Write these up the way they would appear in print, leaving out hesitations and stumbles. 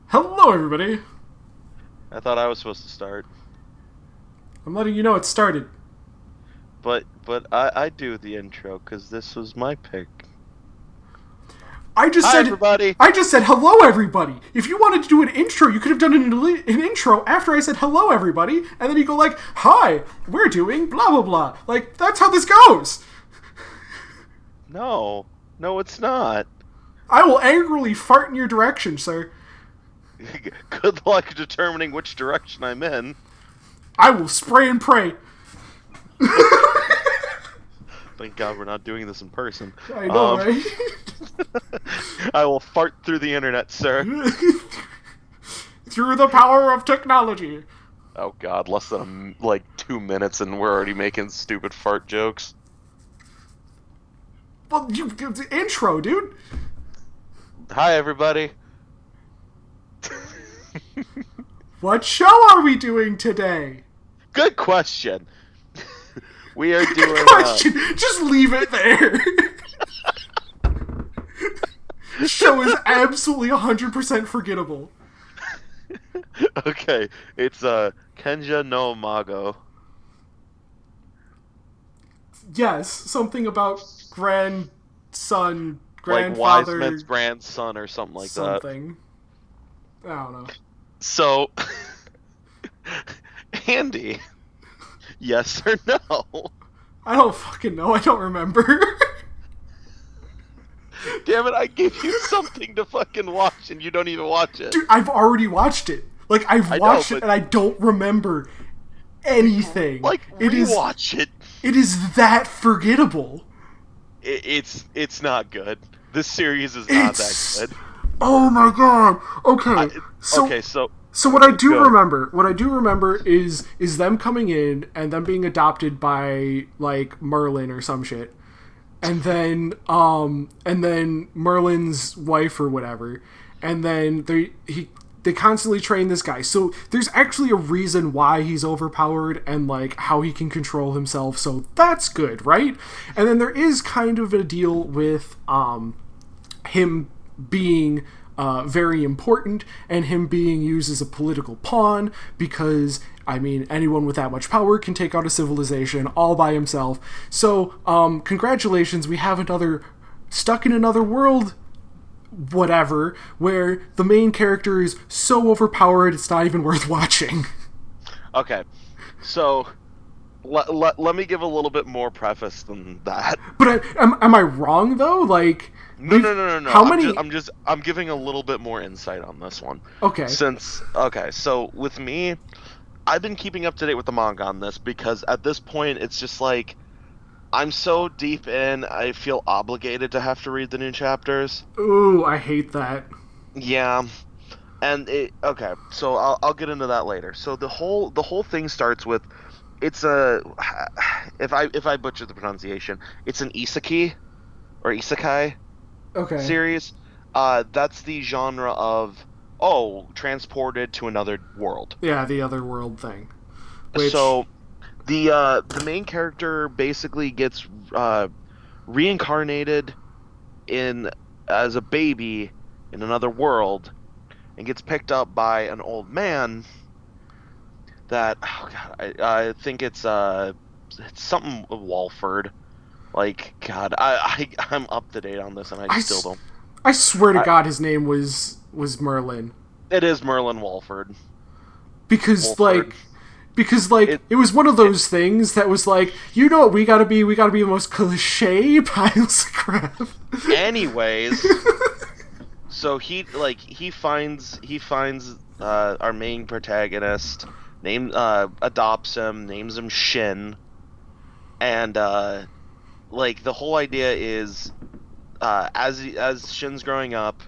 Hello, everybody. I thought I was supposed to start, I'm letting you know it started. but I do the intro because this was my pick. I just Hi, said, everybody. I just said hello, everybody. If you wanted to do an intro, you could have done an intro after I said hello, everybody, and then you go like, "Hi, we're doing blah blah blah." Like that's how this goes. No, no, it's not. I will angrily fart in your direction, sir. Good luck determining which direction I'm in. I will spray and pray. Thank God we're not doing this in person. I know, right? I will fart through the internet, sir. Through the power of technology. Oh God, less than like 2 minutes and we're already making stupid fart jokes. Well, intro, dude. Hi, everybody. What show are we doing today? Good question. We are doing. Good question. Just leave it there. Show is absolutely 100% forgettable. Okay, it's Kenja no Mago. Yes, something about grandson, Like Wise grandfather, Man's grandson or something like that. something. I don't know. So, Andy, yes or no? I don't fucking know. I don't remember. Damn it, I gave you something to fucking watch and you don't even watch it. Dude, I've already watched it. Like, I've watched it and I don't remember anything. Like, rewatch it. It is that forgettable. It's not good. This series is not that good. Oh my god. Okay. So what I do remember is them coming in and them being adopted by like Merlin or some shit. And then Merlin's wife or whatever. And then they constantly train this guy. So there's actually a reason why he's overpowered and like how he can control himself. So that's good, right? And then there is kind of a deal with him being very important and him being used as a political pawn because, I mean, anyone with that much power can take out a civilization all by himself. So, congratulations, we have stuck in another world, whatever, where the main character is so overpowered it's not even worth watching. Okay, so let me give a little bit more preface than that. But am I wrong though? Like, no. How many? I'm giving a little bit more insight on this one. Okay. So with me, I've been keeping up to date with the manga on this because at this point it's just like I'm so deep in, I feel obligated to have to read the new chapters. Ooh, I hate that. Yeah. Okay, so I'll get into that later. So the whole thing starts with it's a if I butcher the pronunciation, it's an isekai or isekai series. That's the genre of transported to another world. Yeah, the other world thing. So the main character basically gets reincarnated as a baby in another world and gets picked up by an old man that I think it's something Walford. Like, God, I'm up to date on this and I still don't. I swear to God his name was Merlin. It is Merlin Walford. Because it was one of those things that was like, you know what we gotta be the most cliche piles of crap. Anyways, so he finds our main protagonist, adopts him, names him Shin, and like the whole idea is as Shin's growing up,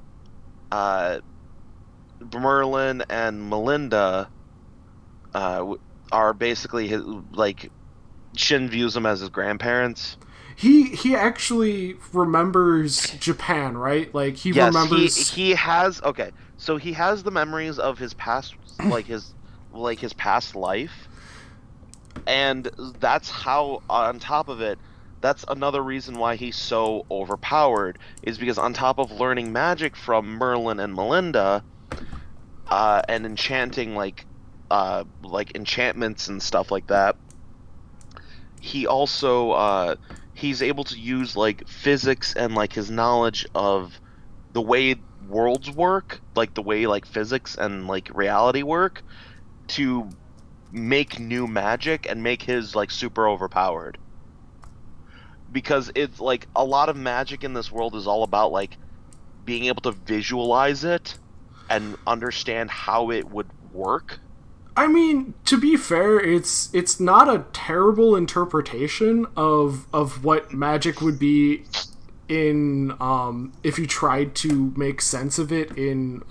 Merlin and Melinda are basically his, like, Shin views them as his grandparents. He actually remembers Japan, right? Like remembers. He has so he has the memories of his past, his past life, and that's how. On top of it, that's another reason why he's so overpowered, is because on top of learning magic from Merlin and Melinda, and enchanting like enchantments and stuff like that. He also he's able to use like physics and like his knowledge of the way worlds work, like the way like physics and like reality work, to make new magic and make his like super overpowered. Because it's like a lot of magic in this world is all about like being able to visualize it and understand how it would work. I mean, to be fair, it's not a terrible interpretation of what magic would be in if you tried to make sense of it in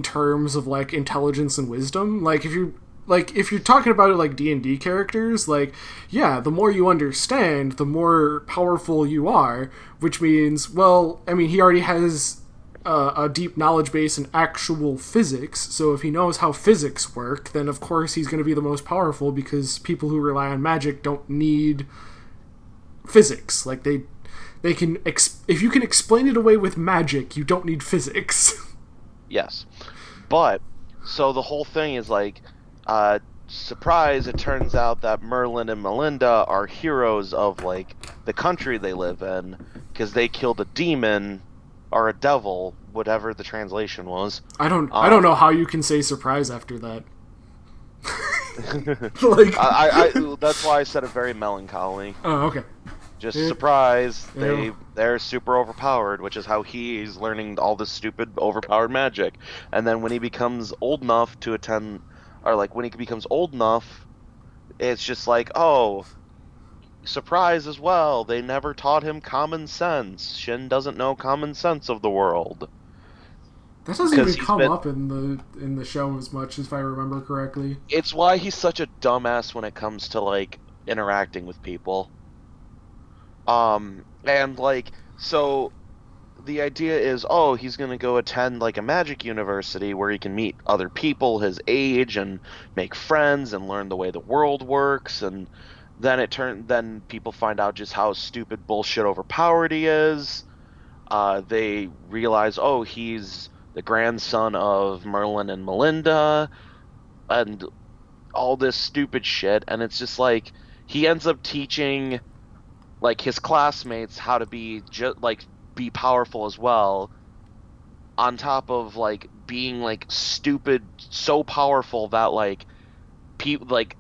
terms of like intelligence and wisdom. Like if you're talking about it like D&D characters, like yeah, the more you understand, the more powerful you are, which means, well, I mean, he already has a deep knowledge base in actual physics, so if he knows how physics work, then of course he's going to be the most powerful, because people who rely on magic don't need physics. Like they can if you can explain it away with magic, you don't need physics. Yes. But so the whole thing is like surprise, it turns out that Merlin and Melinda are heroes of like the country they live in because they killed a demon or a devil, whatever the translation was. I don't know how you can say surprise after that. Like I that's why I said it very melancholy. Oh, okay. Just surprise, Yeah. they're super overpowered, which is how he's learning all this stupid overpowered magic. And then when he becomes old enough to attend, or like when he becomes old enough, it's just like, oh, surprise as well. They never taught him common sense. Shin doesn't know common sense of the world That doesn't because even he's come been. up in the show as much, if I remember correctly. It's why he's such a dumbass when it comes to like interacting with people. And like so the idea is, oh, he's gonna go attend like a magic university where he can meet other people his age and make friends and learn the way the world works. And then people find out just how stupid bullshit overpowered he is. They realize, oh, he's the grandson of Merlin and Melinda and all this stupid shit. And it's just like he ends up teaching like his classmates how to be be powerful as well, on top of like being like stupid, so powerful that like people like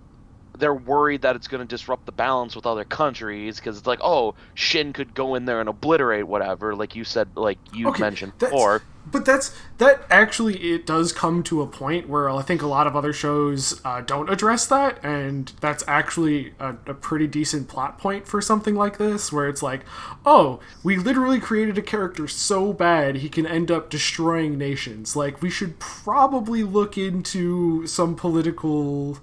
they're worried that it's going to disrupt the balance with other countries because it's like, oh, Shin could go in there and obliterate whatever, like you said, like you Okay, mentioned before. that actually, it does come to a point where I think a lot of other shows don't address that, and that's actually a pretty decent plot point for something like this, where it's like, oh, we literally created a character so bad he can end up destroying nations. Like, we should probably look into some political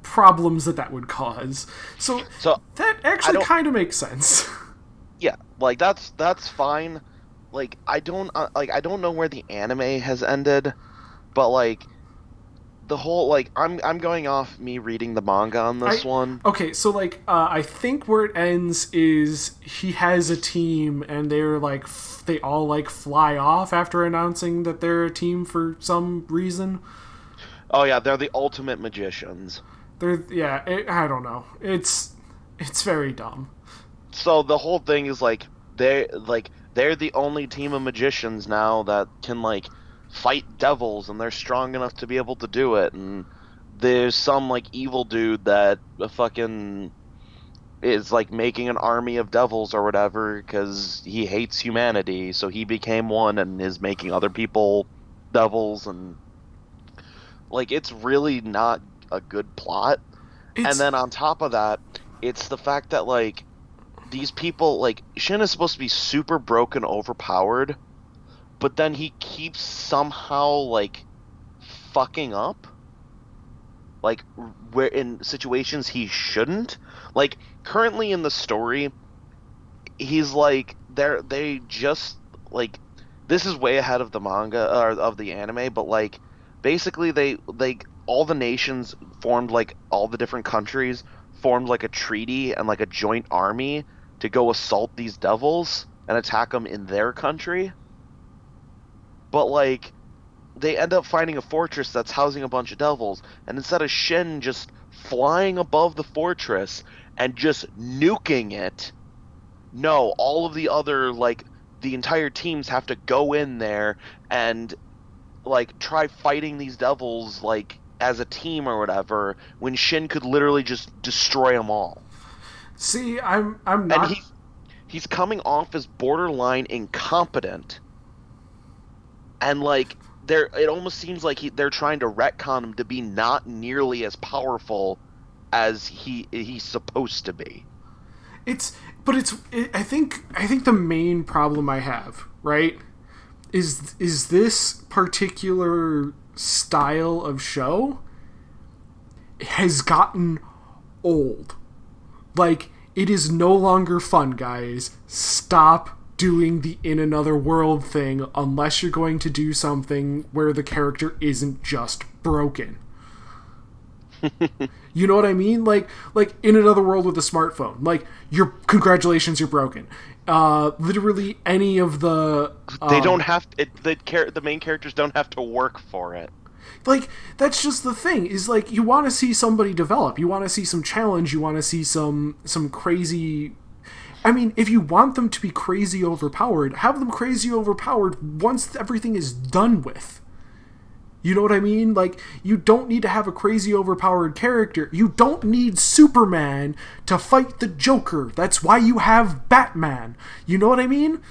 problems that would cause. So So that I actually don't, kind of makes sense. yeah, like that's fine. Like I don't know where the anime has ended, but like the whole like I'm going off me reading the manga on this I one. Okay, so like I think where it ends is he has a team, and they're like they all like fly off after announcing that they're a team for some reason. Oh yeah, they're the ultimate magicians. I don't know. It's very dumb. So the whole thing is they're the only team of magicians now that can like fight devils, and they're strong enough to be able to do it. And there's some like evil dude that fucking is like making an army of devils or whatever because he hates humanity, so he became one and is making other people devils. And like it's really not a good plot. And It's then on top of that, it's the fact that like these people, like Shin is supposed to be super broken, overpowered, but then he keeps somehow like fucking up, like where in situations he shouldn't. Like currently in the story, he's like they just like this is way ahead of the manga or of the anime, but like basically they like all the nations formed, like all the different countries formed like a treaty and like a joint army to go assault these devils and attack them in their country. But like they end up finding a fortress that's housing a bunch of devils, and instead of Shin just flying above the fortress and just nuking it, no, all of the other like the entire teams have to go in there and like try fighting these devils like as a team or whatever when Shin could literally just destroy them all. See, I'm And not. he's coming off as borderline incompetent, and like they're it almost seems like they're trying to retcon him to be not nearly as powerful as he's supposed to be. It's but I think the main problem I have, right, is this particular style of show has gotten old. Like, it is no longer fun, guys. Stop doing the in another world thing unless you're going to do something where the character isn't just broken. You know what I mean? Like in another world with a smartphone. Like, congratulations, you're broken. Literally any of the They don't have the main characters don't have to work for it. like, that's just the thing, is like, you want to see somebody develop, you want to see some challenge, you want to see some crazy. I mean, if you want them to be crazy overpowered, have them crazy overpowered once everything is done with. You know what I mean? Like, you don't need to have a crazy overpowered character. You don't need Superman to fight the Joker. That's why you have Batman. You know what I mean?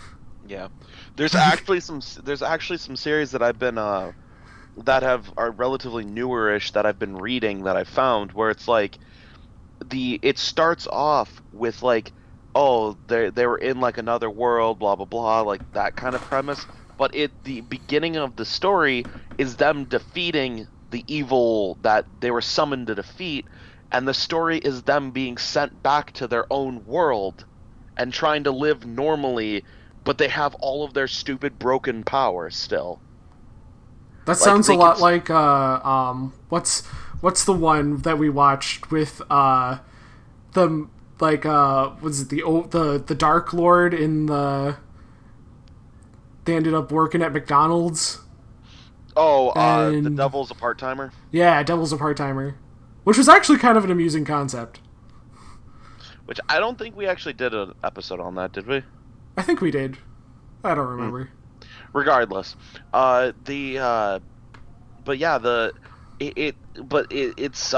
Yeah. There's actually some series that I've been that are relatively newerish that I've been reading that I found where it's like it starts off with like, oh, they were in like another world, blah blah blah, like that kind of premise. But the beginning of the story is them defeating the evil that they were summoned to defeat, and the story is them being sent back to their own world and trying to live normally, but they have all of their stupid broken powers still. That Like sounds a they lot can, like what's the one that we watched with the like was it the Dark Lord in the they ended up working at McDonald's. the And devil's a part-timer, yeah, Devil's a part-timer, which was actually kind of an amusing concept. which I don't think we actually did an episode on that, did we? I think we did. I don't Hmm. remember. Regardless, the but yeah, it's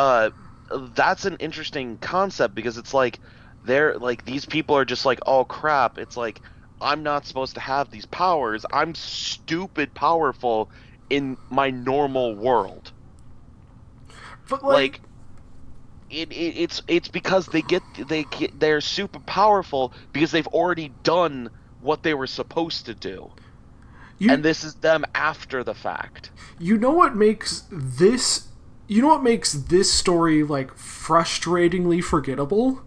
that's an interesting concept because it's like they're like these people are just like, oh crap, it's like I'm not supposed to have these powers. I'm stupid powerful in my normal world. But like, Like it's because they're super powerful because they've already done what they were supposed to do. you And this is them after the fact. you know what makes this story like frustratingly forgettable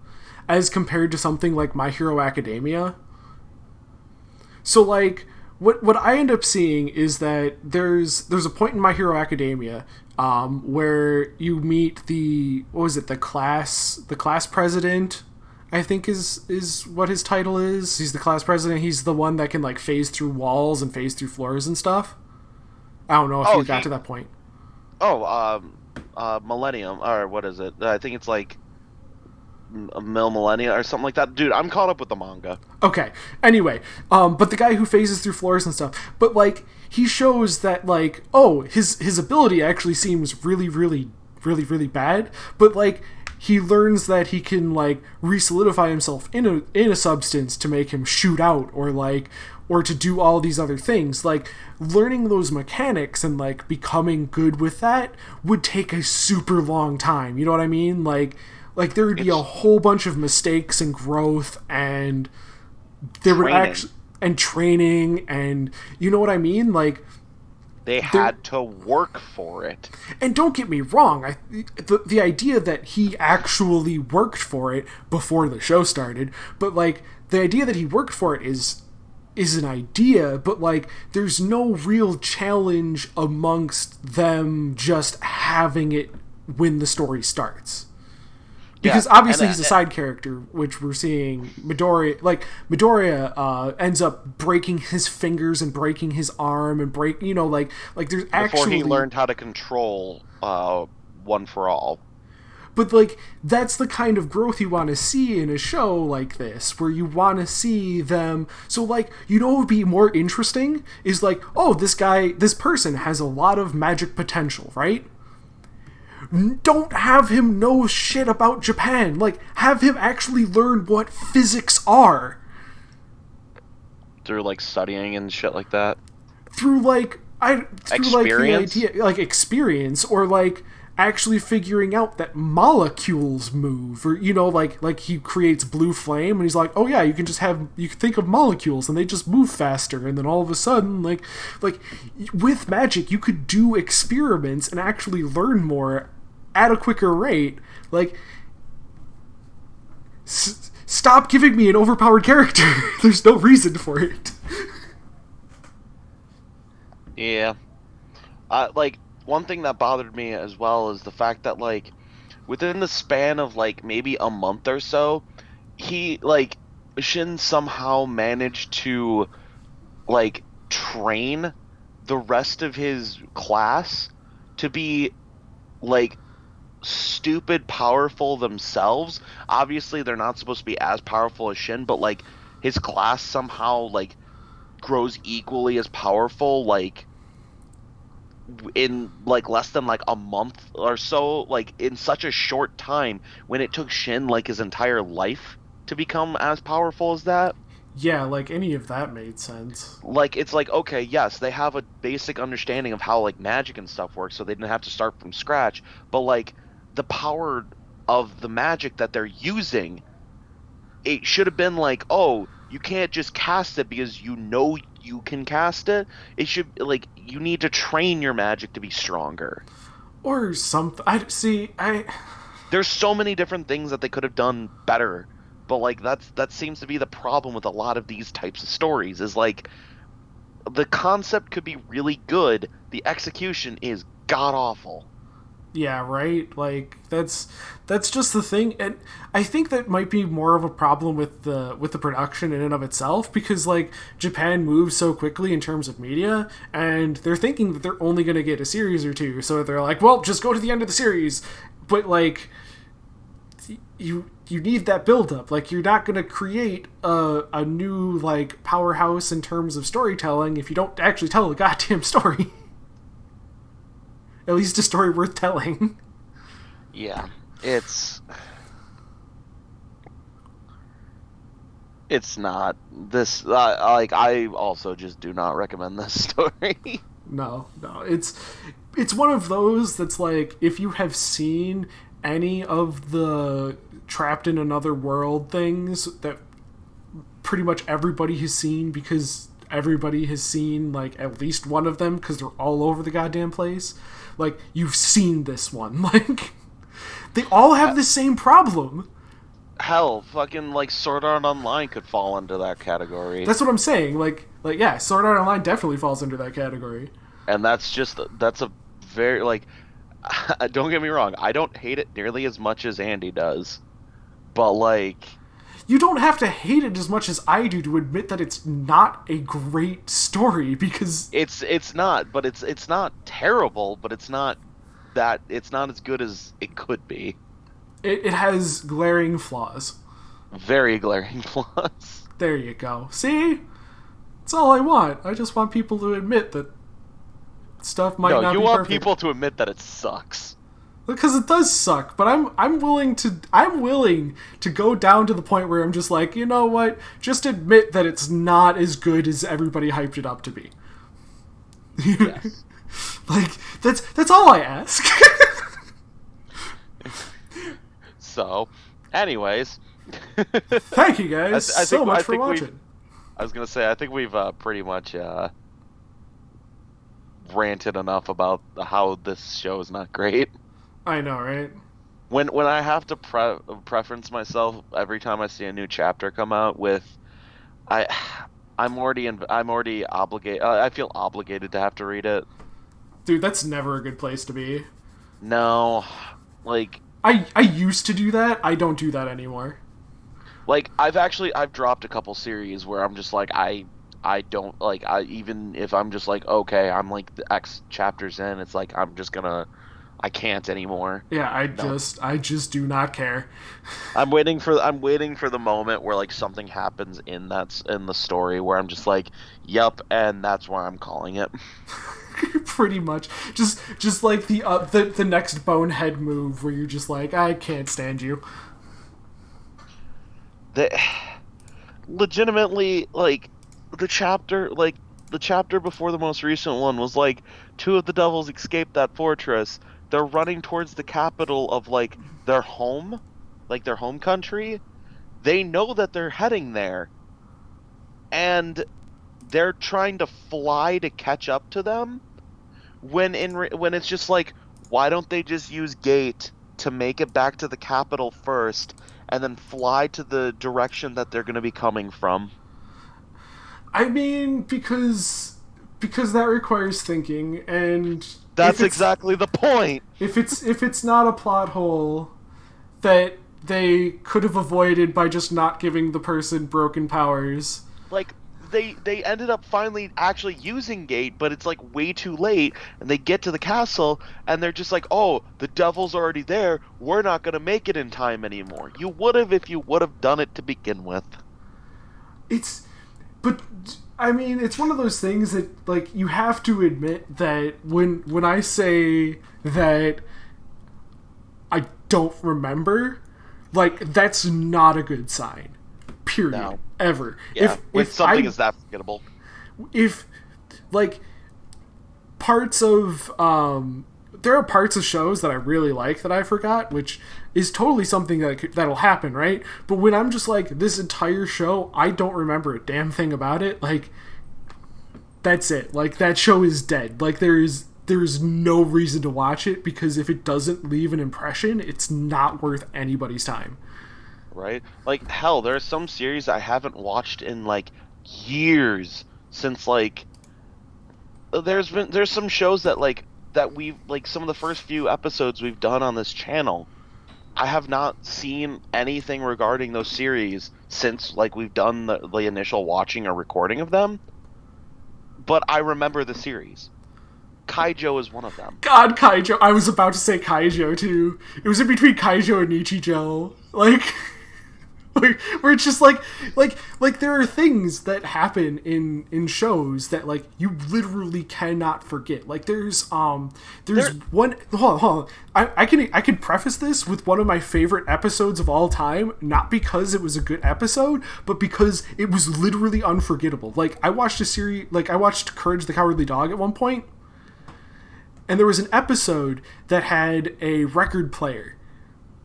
as compared to something like My Hero Academia? So like, what I end up seeing is that there's a point in My Hero Academia where you meet the what was it, the class president, I think is what his title is. He's the class president. He's the one that can like phase through walls and phase through floors and stuff. I don't know if Oh, you got to that point. oh, Millennium, or what is it? I think it's like a millennia or something like that. Dude, I'm caught up with the manga. Okay. Anyway, but the guy who phases through floors and stuff, but like, he shows that like, oh, his ability actually seems really, really, really, really bad, but like, he learns that he can like re-solidify himself in a substance to make him shoot out, or like, or to do all these other things. Like, learning those mechanics and like becoming good with that would take a super long time. You know what I mean? Like there would be a It's whole bunch of mistakes and growth, and there would training. actually and training, and you know what I mean? Like, They there. had to work for it. And don't get me wrong, the idea that he actually worked for it before the show started, but like, the idea that he worked for it is an idea, but like, there's no real challenge amongst them just having it when the story starts. Yeah, Because obviously he's a side character, which we're seeing Midoriya ends up breaking his fingers and breaking his arm and like there's actually before he learned how to control One for All. But like that's the kind of growth you want to see in a show like this, where you want to see them. So like, you know what would be more interesting is like, oh, this person has a lot of magic potential, right? Don't have him know shit about Japan. Like, have him actually learn what physics are. Through, like, studying and shit like that? Through, like, experience? Like, the idea, like, experience, or, like, actually figuring out that molecules move. Or, you know, like he creates blue flame, and he's like, oh yeah, you can think of molecules, and they just move faster, and then all of a sudden, like, with magic, you could do experiments and actually learn more at a quicker rate. Like, stop giving me an overpowered character. There's no reason for it. Yeah. Like, one thing that bothered me as well is the fact that, like, within the span of, like, maybe a month or so, Shin somehow managed to, like, train the rest of his class to be, like, stupid powerful themselves. Obviously, they're not supposed to be as powerful as Shin, but, like, his class somehow, like, grows equally as powerful, like, in, like, less than, like, a month or so, like, in such a short time, when it took Shin, like, his entire life to become as powerful as that. Yeah, like, any of that made sense. Like, it's like, okay, yes, they have a basic understanding of how, like, magic and stuff works, so they didn't have to start from scratch, but, like, the power of the magic that they're using, it should have been like, oh, you can't just cast it because you know you can cast it. It should, like, you need to train your magic to be stronger. Or something. There's so many different things that they could have done better, but, like, that seems to be the problem with a lot of these types of stories, is, like, the concept could be really good, the execution is god-awful. Yeah, right? Like, that's just the thing. And I think that might be more of a problem with the production in and of itself, because, like, Japan moves so quickly in terms of media, and they're thinking that they're only going to get a series or two, so they're like, well, just go to the end of the series. But, like, you need that build-up. Like, you're not going to create a new, like, powerhouse in terms of storytelling if you don't actually tell a goddamn story. At least a story worth telling. Yeah, it's not this. Like, I also just do not recommend this story. No, it's one of those that's like, if you have seen any of the Trapped in Another World things that pretty much everybody has seen, because everybody has seen, like, at least one of them, because they're all over the goddamn place. Like, you've seen this one. Like, they all have the same problem. Hell, fucking, like, Sword Art Online could fall into that category. That's what I'm saying. Like, yeah, Sword Art Online definitely falls into that category. And that's a very, like, don't get me wrong, I don't hate it nearly as much as Andy does. But, like, you don't have to hate it as much as I do to admit that it's not a great story, because it's not, but it's not terrible, but it's not as good as it could be. It has glaring flaws. Very glaring flaws. There you go. See? That's all I want. I just want people to admit that stuff might not be perfect. No, you want people to admit that it sucks. Because it does suck, but I'm willing to go down to the point where I'm just like, you know what? Just admit that it's not as good as everybody hyped it up to be. Yes. Like, that's all I ask. So, anyways. Thank you guys so much for watching. I was gonna say, I think we've pretty much ranted enough about how this show is not great. I know, right? When I have to preference myself every time I see a new chapter come out with, I'm already obligated. I feel obligated to have to read it. Dude, that's never a good place to be. No, like, I used to do that. I don't do that anymore. Like I've dropped a couple series where I'm just like I don't like I even if I'm just like okay I'm like the X chapters in, it's like I can't anymore. Yeah, No. I just do not care. I'm waiting for the moment where like something happens in the story where I'm just like, yep, and that's why I'm calling it. Pretty much, just like the next bonehead move where you're just like, I can't stand you. The legitimately like the chapter before the most recent one was like two of the devils escaped that fortress. They're running towards the capital of like their home country. They know that they're heading there, and they're trying to fly to catch up to them. When it's just like, why don't they just use gate to make it back to the capital first, and then fly to the direction that they're going to be coming from? I mean, because that requires thinking, and That's exactly the point. if it's not a plot hole that they could have avoided by just not giving the person broken powers. Like they ended up finally actually using gate, but it's like way too late, and they get to the castle and they're just like, "Oh, the devil's already there. We're not going to make it in time anymore." You would have if you would have done it to begin with. But I mean, it's one of those things that like you have to admit that when I say that I don't remember, like that's not a good sign. Period. No. Ever. Yeah, if something is that forgettable. If like parts of there are parts of shows that I really like that I forgot, which is totally something that'll happen, right? But when I'm just like, this entire show, I don't remember a damn thing about it, like, that's it. Like, that show is dead. Like, there's no reason to watch it, because if it doesn't leave an impression, it's not worth anybody's time. Right? Like, hell, there's some series I haven't watched in, like, years since, like, there's some shows that, like, that we've, like, some of the first few episodes we've done on this channel, I have not seen anything regarding those series since, like, we've done the initial watching or recording of them, but I remember the series. Kaijo is one of them. God, Kaijo. I was about to say Kaijo, too. It was in between Kaijo and Nichijou. Like... where it's just like there are things that happen in shows that like you literally cannot forget. Like there's one hold on. I can preface this with one of my favorite episodes of all time, not because it was a good episode, but because it was literally unforgettable. Like I watched Courage the Cowardly Dog at one point, and there was an episode that had a record player.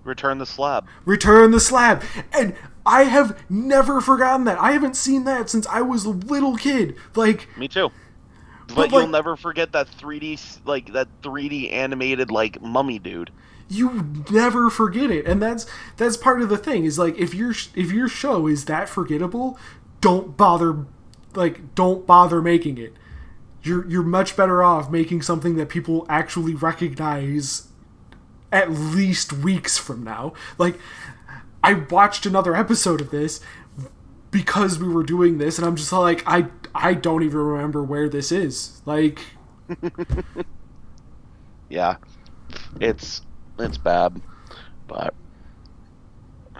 Return the Slab. And I have never forgotten that. I haven't seen that since I was a little kid. Like, me too. But you'll never forget that 3D animated like mummy dude. You never forget it. And that's part of the thing is like if your show is that forgettable, don't bother making it. You're much better off making something that people actually recognize at least weeks from now. Like, I watched another episode of this because we were doing this, and I'm just like, I don't even remember where this is. Like... yeah. It's bad. But...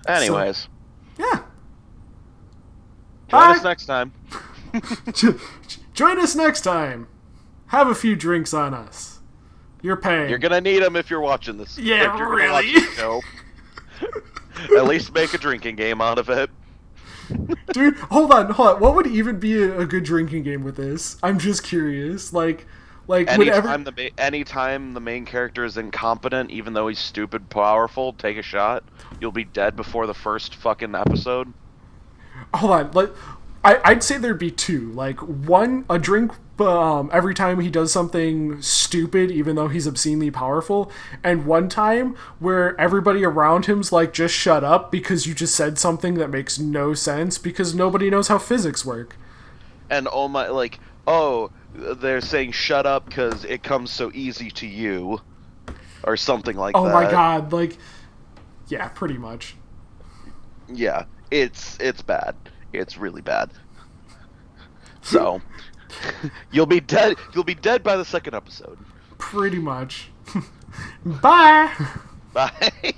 anyways. So, yeah. Join us next time. Join us next time. Have a few drinks on us. You're paying. You're gonna need them if you're watching this. Yeah, if you're really. At least make a drinking game out of it. Dude, hold on. What would even be a good drinking game with this? I'm just curious. Like anytime the main character is incompetent, even though he's stupid powerful, take a shot. You'll be dead before the first fucking episode. Hold on. I'd say there'd be two. Like, one, a drink every time he does something stupid, even though he's obscenely powerful, and one time where everybody around him's like, just shut up because you just said something that makes no sense because nobody knows how physics work. And they're saying shut up because it comes so easy to you, or something like that. Oh my god, like, Yeah, pretty much. Yeah, it's bad. It's really bad. So you'll be dead. You'll be dead by the second episode. Pretty much. Bye! Bye.